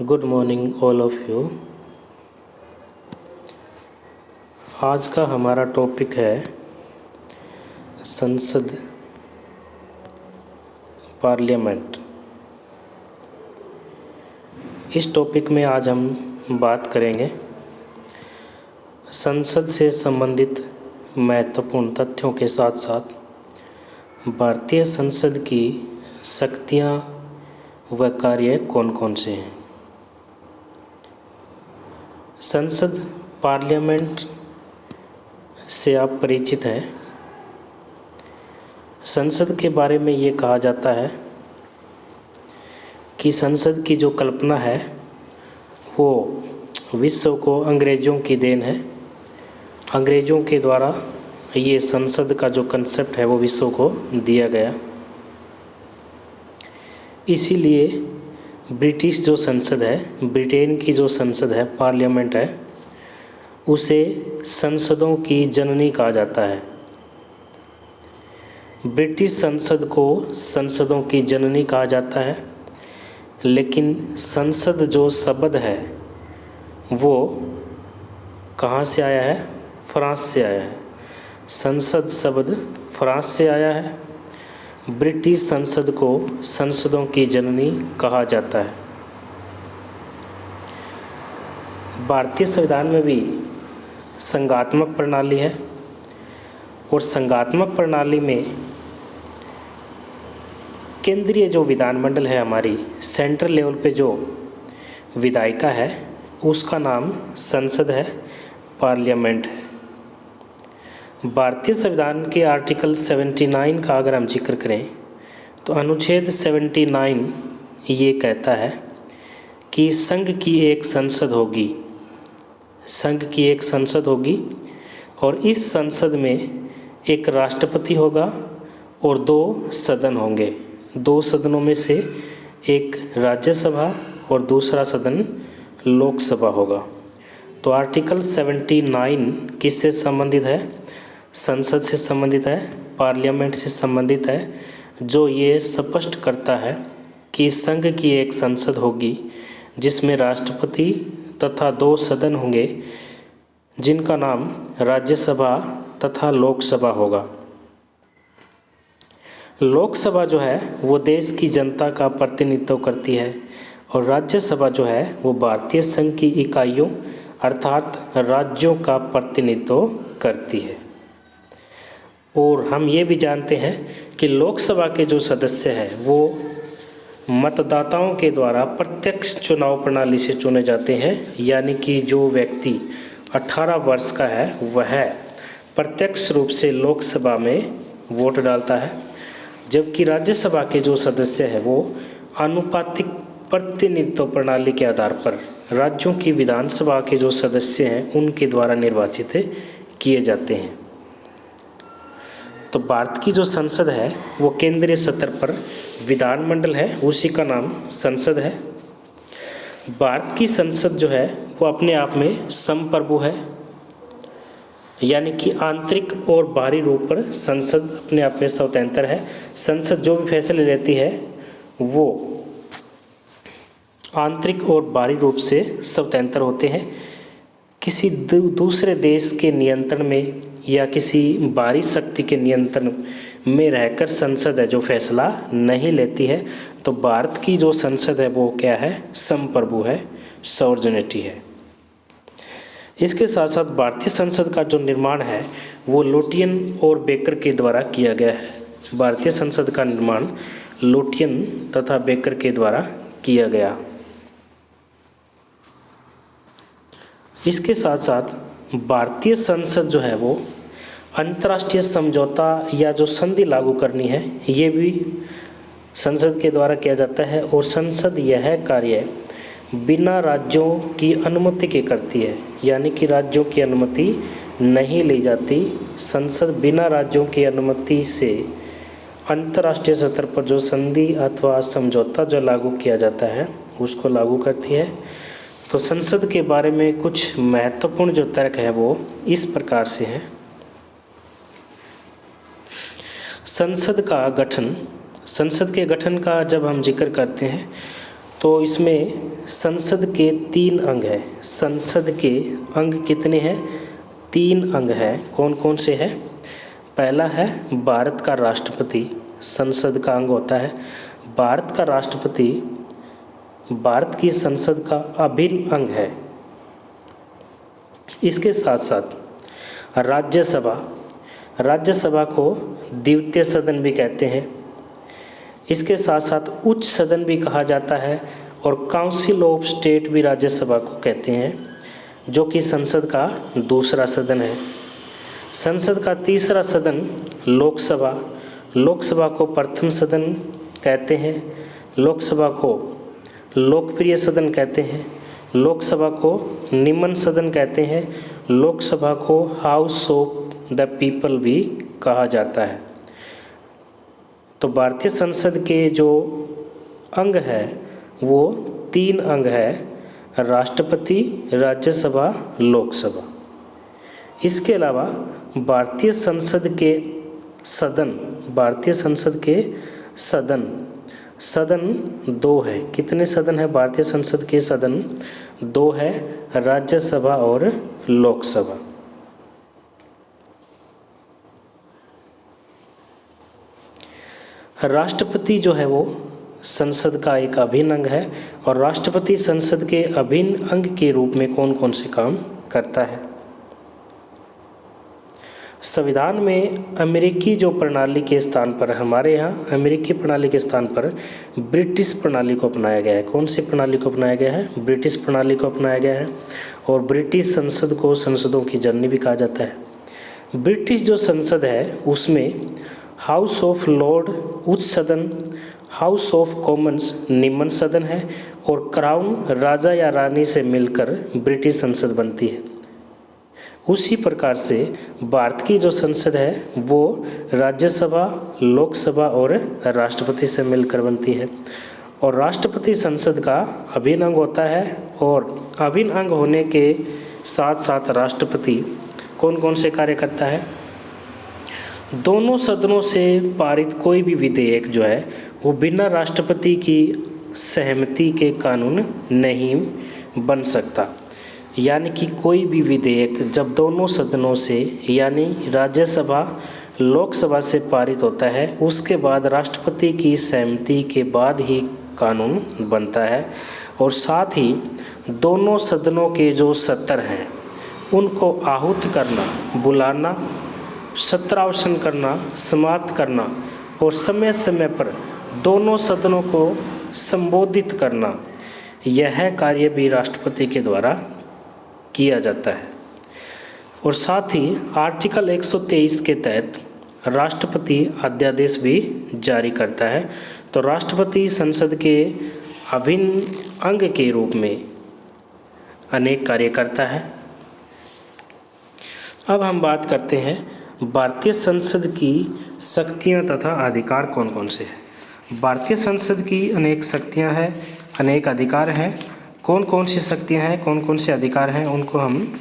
Good morning all of you. आज का हमारा टॉपिक है संसद, पार्लियामेंट। इस टॉपिक में आज हम बात करेंगे संसद से संबंधित महत्वपूर्ण तथ्यों के साथ साथ भारतीय संसद की शक्तियाँ व कार्य कौन कौन से हैं। संसद, पार्लियामेंट से आप परिचित हैं। संसद के बारे में ये कहा जाता है कि संसद की जो कल्पना है वो विश्व को अंग्रेज़ों की देन है। अंग्रेज़ों के द्वारा ये संसद का जो कंसेप्ट है वो विश्व को दिया गया। इसीलिए ब्रिटिश जो संसद है, ब्रिटेन की जो संसद है, पार्लियामेंट है, उसे संसदों की जननी कहा जाता है। ब्रिटिश संसद को संसदों की जननी कहा जाता है, लेकिन संसद जो शब्द है वो कहाँ से आया है? फ्रांस से आया है। संसद शब्द फ्रांस से आया है। ब्रिटिश संसद को संसदों की जननी कहा जाता है। भारतीय संविधान में भी संघात्मक प्रणाली है और संघात्मक प्रणाली में केंद्रीय जो विधानमंडल है, हमारी सेंट्रल लेवल पे जो विधायिका है, उसका नाम संसद है, पार्लियामेंट है। भारतीय संविधान के आर्टिकल 79 का अगर हम जिक्र करें तो अनुच्छेद 79 ये कहता है कि संघ की एक संसद होगी, संघ की एक संसद होगी और इस संसद में एक राष्ट्रपति होगा और दो सदन होंगे। दो सदनों में से एक राज्यसभा और दूसरा सदन लोकसभा होगा। तो आर्टिकल 79 किससे संबंधित है? संसद से संबंधित है, पार्लियामेंट से संबंधित है, जो ये स्पष्ट करता है कि संघ की एक संसद होगी जिसमें राष्ट्रपति तथा दो सदन होंगे जिनका नाम राज्यसभा तथा लोकसभा होगा। लोकसभा जो है वो देश की जनता का प्रतिनिधित्व करती है और राज्यसभा जो है वो भारतीय संघ की इकाइयों अर्थात राज्यों का प्रतिनिधित्व करती है। और हम ये भी जानते हैं कि लोकसभा के जो सदस्य हैं वो मतदाताओं के द्वारा प्रत्यक्ष चुनाव प्रणाली से चुने जाते हैं, यानी कि जो व्यक्ति 18 वर्ष का है वह प्रत्यक्ष रूप से लोकसभा में वोट डालता है, जबकि राज्यसभा के जो सदस्य हैं वो आनुपातिक प्रतिनिधित्व प्रणाली के आधार पर राज्यों की विधानसभा के जो सदस्य हैं उनके द्वारा निर्वाचित किए जाते हैं। तो भारत की जो संसद है वो केंद्रीय स्तर पर विधानमंडल है, उसी का नाम संसद है। भारत की संसद जो है वो अपने आप में संप्रभु है, यानी कि आंतरिक और बाहरी रूप पर संसद अपने आप में स्वतंत्र है। संसद जो भी फैसले लेती है वो आंतरिक और बाहरी रूप से स्वतंत्र होते हैं। किसी दूसरे देश के नियंत्रण में या किसी बाहरी शक्ति के नियंत्रण में रहकर संसद है जो फैसला नहीं लेती है। तो भारत की जो संसद है वो क्या है? संप्रभु है, सॉवरेनिटी है। इसके साथ साथ भारतीय संसद का जो निर्माण है वो लुटियन और बेकर के द्वारा किया गया है। भारतीय संसद का निर्माण लुटियन तथा बेकर के द्वारा किया गया। इसके साथ साथ भारतीय संसद जो है वो अंतर्राष्ट्रीय समझौता या जो संधि लागू करनी है ये भी संसद के द्वारा किया जाता है। और संसद यह कार्य बिना राज्यों की अनुमति के करती है, यानी कि राज्यों की अनुमति नहीं ली जाती। संसद बिना राज्यों की अनुमति से अंतर्राष्ट्रीय स्तर पर जो संधि अथवा समझौता जो लागू किया जाता है उसको लागू करती है। तो संसद के बारे में कुछ महत्वपूर्ण जो तर्क है वो इस प्रकार से हैं। संसद का गठन, संसद के गठन का जब हम जिक्र करते हैं तो इसमें संसद के 3 अंग हैं। संसद के अंग कितने हैं? 3 अंग हैं। कौन कौन से हैं? पहला है भारत का राष्ट्रपति, संसद का अंग होता है। भारत का राष्ट्रपति भारत की संसद का अभिन्न अंग है। इसके साथ साथ राज्यसभा, राज्यसभा को द्वितीय सदन भी कहते हैं। इसके साथ साथ उच्च सदन भी कहा जाता है और काउंसिल ऑफ स्टेट भी राज्यसभा को कहते हैं, जो कि संसद का दूसरा सदन है। संसद का तीसरा सदन लोकसभा, लोकसभा को प्रथम सदन कहते हैं। लोकसभा को लोकप्रिय सदन कहते हैं। लोकसभा को निम्न सदन कहते हैं। लोकसभा को हाउस ऑफ द पीपल भी कहा जाता है। तो भारतीय संसद के जो अंग है वो 3 अंग है, राष्ट्रपति, राज्यसभा, लोकसभा। इसके अलावा भारतीय संसद के सदन, भारतीय संसद के सदन 2 है। कितने सदन है भारतीय संसद के? सदन 2 है, राज्यसभा और लोकसभा। राष्ट्रपति जो है वो संसद का एक अभिन्न अंग है और राष्ट्रपति संसद के अभिन्न अंग के रूप में कौन कौन से काम करता है? संविधान में अमेरिकी जो प्रणाली के स्थान पर, हमारे यहाँ अमेरिकी प्रणाली के स्थान पर ब्रिटिश प्रणाली को अपनाया गया है। कौन सी प्रणाली को अपनाया गया है? ब्रिटिश प्रणाली को अपनाया गया है। और ब्रिटिश संसद को संसदों की जननी भी कहा जाता है। ब्रिटिश जो संसद है उसमें हाउस ऑफ लॉर्ड उच्च सदन, हाउस ऑफ कॉमन्स निम्न सदन है और क्राउन राजा या रानी से मिलकर ब्रिटिश संसद बनती है। उसी प्रकार से भारत की जो संसद है वो राज्यसभा, लोकसभा और राष्ट्रपति से मिलकर बनती है और राष्ट्रपति संसद का अभिन्न अंग होता है। और अभिन्न अंग होने के साथ साथ राष्ट्रपति कौन कौन से कार्य करता है? दोनों सदनों से पारित कोई भी विधेयक जो है वो बिना राष्ट्रपति की सहमति के कानून नहीं बन सकता। यानी कि कोई भी विधेयक जब दोनों सदनों से यानी राज्यसभा, लोकसभा से पारित होता है उसके बाद राष्ट्रपति की सहमति के बाद ही कानून बनता है। और साथ ही दोनों सदनों के जो सत्र हैं उनको आहूत करना, बुलाना, सत्रावसान करना, समाप्त करना और समय समय पर दोनों सदनों को संबोधित करना, यह कार्य भी राष्ट्रपति के द्वारा किया जाता है। और साथ ही आर्टिकल 123 के तहत राष्ट्रपति अध्यादेश भी जारी करता है। तो राष्ट्रपति संसद के अभिन्न अंग के रूप में अनेक कार्य करता है। अब हम बात करते हैं भारतीय संसद की शक्तियां तथा अधिकार कौन कौन से हैं। भारतीय संसद की अनेक शक्तियां हैं, अनेक अधिकार हैं। कौन कौन सी शक्तियां हैं, कौन कौन से अधिकार हैं, उनको हम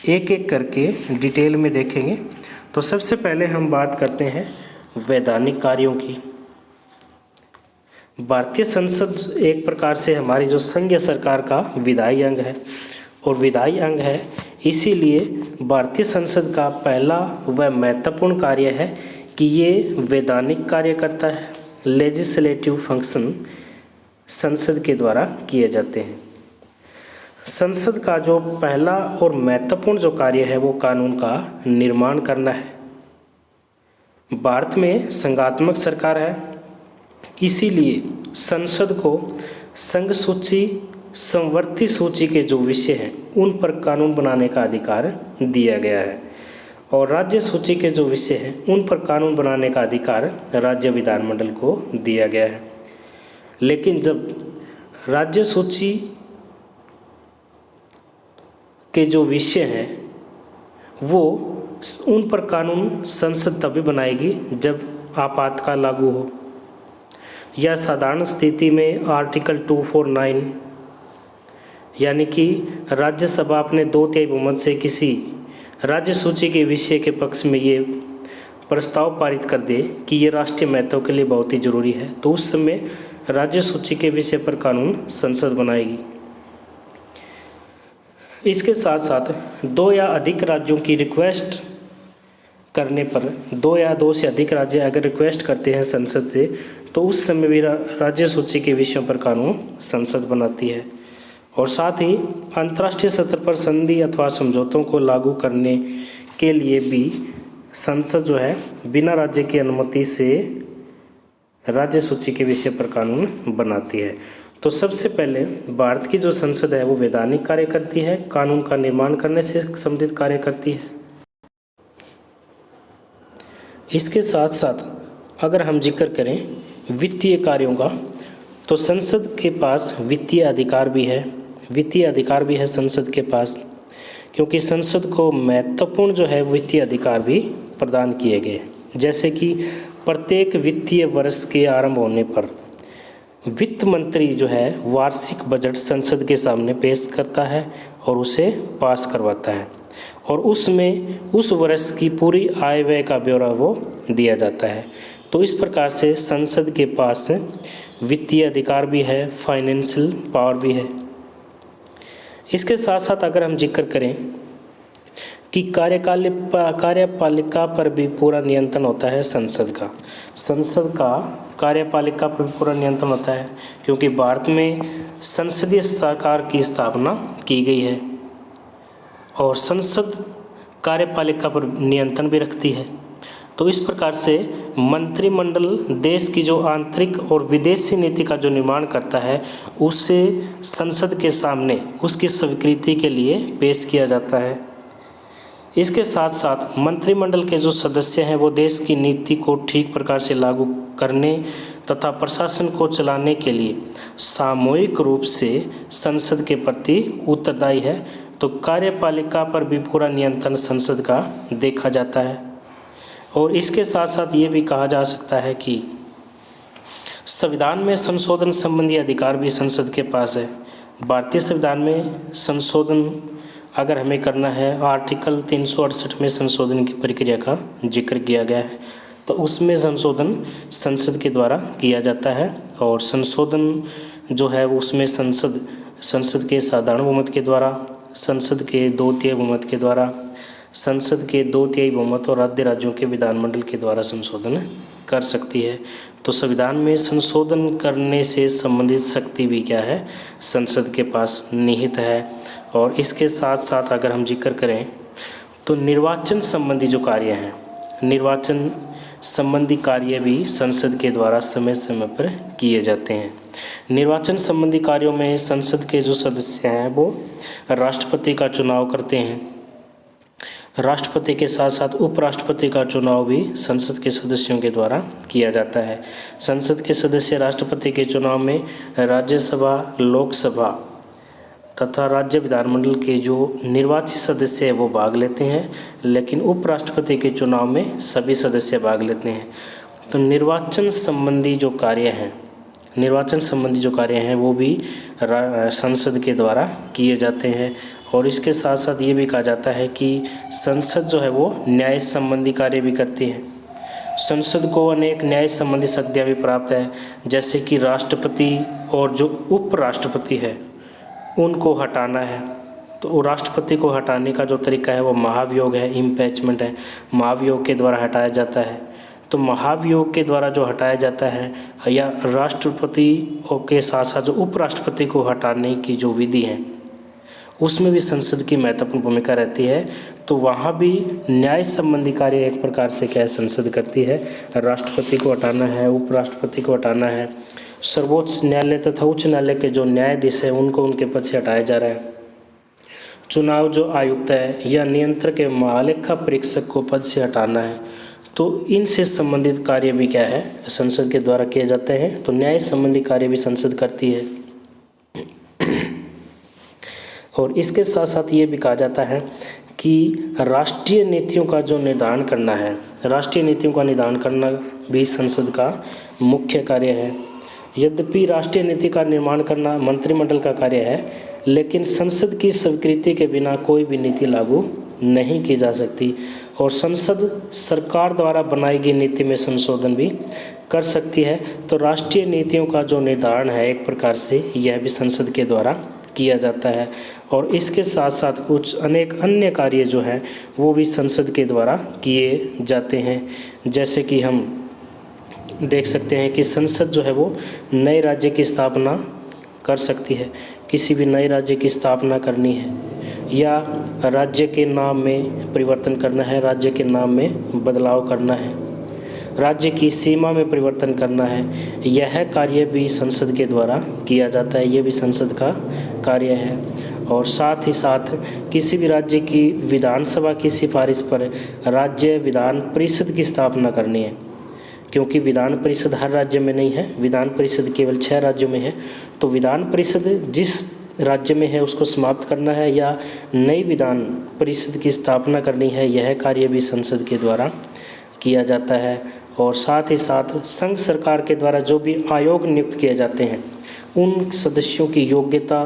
एक एक करके डिटेल में देखेंगे। तो सबसे पहले हम बात करते हैं वैधानिक कार्यों की। भारतीय संसद एक प्रकार से हमारी जो संघीय सरकार का विधायी अंग है और विधायी अंग है, इसीलिए भारतीय संसद का पहला व महत्वपूर्ण कार्य है कि ये वैधानिक कार्य करता है। लेजिस्लेटिव फंक्शन संसद के द्वारा किए जाते हैं। संसद का जो पहला और महत्वपूर्ण जो कार्य है वो कानून का निर्माण करना है। भारत में संघात्मक सरकार है, इसीलिए संसद को संघ सूची, संवर्ती सूची के जो विषय हैं उन पर कानून बनाने का अधिकार दिया गया है और राज्य सूची के जो विषय हैं उन पर कानून बनाने का अधिकार राज्य विधानमंडल को दिया गया है। लेकिन जब राज्य सूची के जो विषय हैं वो उन पर कानून संसद तभी बनाएगी जब आपातकाल लागू हो या साधारण स्थिति में आर्टिकल 249 यानी कि राज्यसभा अपने 2/3 बहुमत से किसी राज्य सूची के विषय के पक्ष में ये प्रस्ताव पारित कर दे कि ये राष्ट्रीय महत्व के लिए बहुत ही जरूरी है, तो उस समय राज्य सूची के विषय पर कानून संसद बनाएगी। इसके साथ साथ 2 या अधिक राज्यों की रिक्वेस्ट करने पर 2 या 2 से अधिक राज्य अगर रिक्वेस्ट करते हैं संसद से, तो उस समय भी राज्य सूची के विषयों पर कानून संसद बनाती है। और साथ ही अंतर्राष्ट्रीय स्तर पर संधि अथवा समझौतों को लागू करने के लिए भी संसद जो है बिना राज्य की अनुमति से राज्य सूची के विषय पर कानून बनाती है। तो सबसे पहले भारत की जो संसद है वो वैधानिक कार्य करती है, कानून का निर्माण करने से संबंधित कार्य करती है। इसके साथ साथ अगर हम जिक्र करें वित्तीय कार्यों का, तो संसद के पास वित्तीय अधिकार भी है संसद के पास, क्योंकि संसद को महत्वपूर्ण जो है वित्तीय अधिकार भी प्रदान किए गए, जैसे कि प्रत्येक वित्तीय वर्ष के आरंभ होने पर वित्त मंत्री जो है वार्षिक बजट संसद के सामने पेश करता है और उसे पास करवाता है, और उसमें उस वर्ष की पूरी आय व्यय का ब्यौरा वो दिया जाता है। तो इस प्रकार से संसद के पास वित्तीय अधिकार भी है, फाइनेंशियल पावर भी है। इसके साथ साथ अगर हम जिक्र करें कि कार्यपालिका पर भी पूरा नियंत्रण होता है संसद का कार्यपालिका पर भी पूरा नियंत्रण होता है, क्योंकि भारत में संसदीय सरकार की स्थापना की गई है और संसद कार्यपालिका पर नियंत्रण भी रखती है। तो इस प्रकार से मंत्रिमंडल देश की जो आंतरिक और विदेशी नीति का जो निर्माण करता है उसे संसद के सामने उसकी स्वीकृति के लिए पेश किया जाता है। इसके साथ साथ मंत्रिमंडल के जो सदस्य हैं वो देश की नीति को ठीक प्रकार से लागू करने तथा प्रशासन को चलाने के लिए सामूहिक रूप से संसद के प्रति उत्तरदायी है। तो कार्यपालिका पर भी पूरा नियंत्रण संसद का देखा जाता है। और इसके साथ साथ ये भी कहा जा सकता है कि संविधान में संशोधन संबंधी अधिकार भी संसद के पास है। भारतीय संविधान में संशोधन अगर हमें करना है, आर्टिकल 368 में संशोधन की प्रक्रिया का जिक्र किया गया है, तो उसमें संशोधन संसद के द्वारा किया जाता है। और संशोधन जो है उसमें संसद के साधारण बहुमत के द्वारा, संसद के 2/3 बहुमत के द्वारा, संसद के 2/3 बहुमत और आधे राज्यों के विधानमंडल के द्वारा संशोधन कर सकती है। तो संविधान में संशोधन करने से संबंधित शक्ति भी क्या है, संसद के पास निहित है। और इसके साथ साथ अगर हम जिक्र करें तो निर्वाचन संबंधी जो कार्य हैं, निर्वाचन संबंधी कार्य भी संसद के द्वारा समय समय पर किए जाते हैं। निर्वाचन संबंधी कार्यों में संसद के जो सदस्य हैं वो राष्ट्रपति का चुनाव करते हैं। राष्ट्रपति के साथ साथ उपराष्ट्रपति का चुनाव भी संसद के सदस्यों के द्वारा किया जाता है। संसद के सदस्य राष्ट्रपति के चुनाव में राज्यसभा, लोकसभा तथा राज्य विधानमंडल के जो निर्वाचित सदस्य हैं वो भाग लेते हैं, लेकिन उपराष्ट्रपति के चुनाव में सभी सदस्य भाग लेते हैं। तो निर्वाचन संबंधी जो कार्य हैं वो भी संसद के द्वारा किए जाते हैं। और इसके साथ साथ ये भी कहा जाता है कि संसद जो है वो न्याय संबंधी कार्य भी करती है। संसद को अनेक न्याय संबंधी शक्तियाँ भी प्राप्त है, जैसे कि राष्ट्रपति और जो उपराष्ट्रपति है उनको हटाना है। तो राष्ट्रपति को हटाने का जो तरीका है वो महाभियोग है, इम्पीचमेंट है, महाभियोग के द्वारा हटाया जाता है। तो महाभियोग के द्वारा जो हटाया जाता है, या राष्ट्रपति के साथ साथ जो उपराष्ट्रपति को हटाने की जो विधि है उसमें भी संसद की महत्वपूर्ण भूमिका रहती है। तो वहाँ भी न्याय संबंधी कार्य एक प्रकार से क्या है, संसद करती है। राष्ट्रपति को हटाना है, उपराष्ट्रपति को हटाना है, सर्वोच्च न्यायालय तथा उच्च न्यायालय के जो न्यायाधीश हैं उनको उनके पद से हटाया जा रहा है। चुनाव जो आयुक्त है या नियंत्रक के महालेखा परीक्षक को पद से हटाना है। तो इनसे संबंधित कार्य भी क्या है, संसद के द्वारा किए जाते हैं। तो न्याय संबंधी कार्य भी संसद करती है। और इसके साथ साथ ये भी कहा जाता है कि राष्ट्रीय नीतियों का जो निर्धारण करना है, राष्ट्रीय नीतियों का निर्धारण करना भी संसद का मुख्य कार्य है। यद्यपि राष्ट्रीय नीति का निर्माण करना मंत्रिमंडल का कार्य है, लेकिन संसद की स्वीकृति के बिना कोई भी नीति लागू नहीं की जा सकती। और संसद सरकार द्वारा बनाई गई नीति में संशोधन भी कर सकती है। तो राष्ट्रीय नीतियों का जो निर्धारण है एक प्रकार से यह भी संसद के द्वारा किया जाता है। और इसके साथ साथ कुछ अनेक अन्य कार्य जो हैं वो भी संसद के द्वारा किए जाते हैं। जैसे कि हम देख सकते हैं कि संसद जो है वो नए राज्य की स्थापना कर सकती है। किसी भी नए राज्य की स्थापना करनी है या राज्य के नाम में परिवर्तन करना है, राज्य के नाम में बदलाव करना है, राज्य की सीमा में परिवर्तन करना है, यह कार्य भी संसद के द्वारा किया जाता है। ये भी संसद का कार्य है। और साथ ही साथ किसी भी राज्य की विधानसभा की सिफारिश पर राज्य विधान परिषद की स्थापना करनी है, क्योंकि विधान परिषद हर राज्य में नहीं है, विधान परिषद केवल 6 राज्यों में है। तो विधान परिषद जिस राज्य में है उसको समाप्त करना है या नई विधान परिषद की स्थापना करनी है, यह कार्य भी संसद के द्वारा किया जाता है। और साथ ही साथ संघ सरकार के द्वारा जो भी आयोग नियुक्त किए जाते हैं उन सदस्यों की योग्यता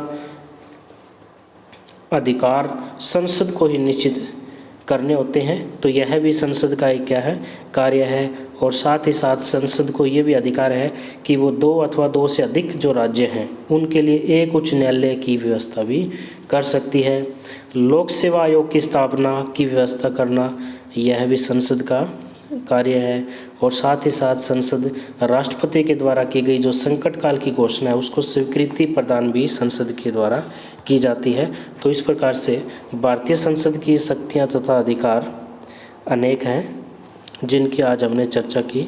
अधिकार संसद को ही निश्चित करने होते हैं। तो यह भी संसद का एक क्या है, कार्य है। और साथ ही साथ संसद को ये भी अधिकार है कि वो 2 अथवा 2 से अधिक जो राज्य हैं उनके लिए एक उच्च न्यायालय की व्यवस्था भी कर सकती है। लोक सेवा आयोग की स्थापना की व्यवस्था करना यह भी संसद का कार्य है। और साथ ही साथ संसद राष्ट्रपति के द्वारा की गई जो संकट काल की घोषणा है उसको स्वीकृति प्रदान भी संसद के द्वारा की जाती है। तो इस प्रकार से भारतीय संसद की शक्तियां तथा अधिकार अनेक हैं जिनकी आज हमने चर्चा की।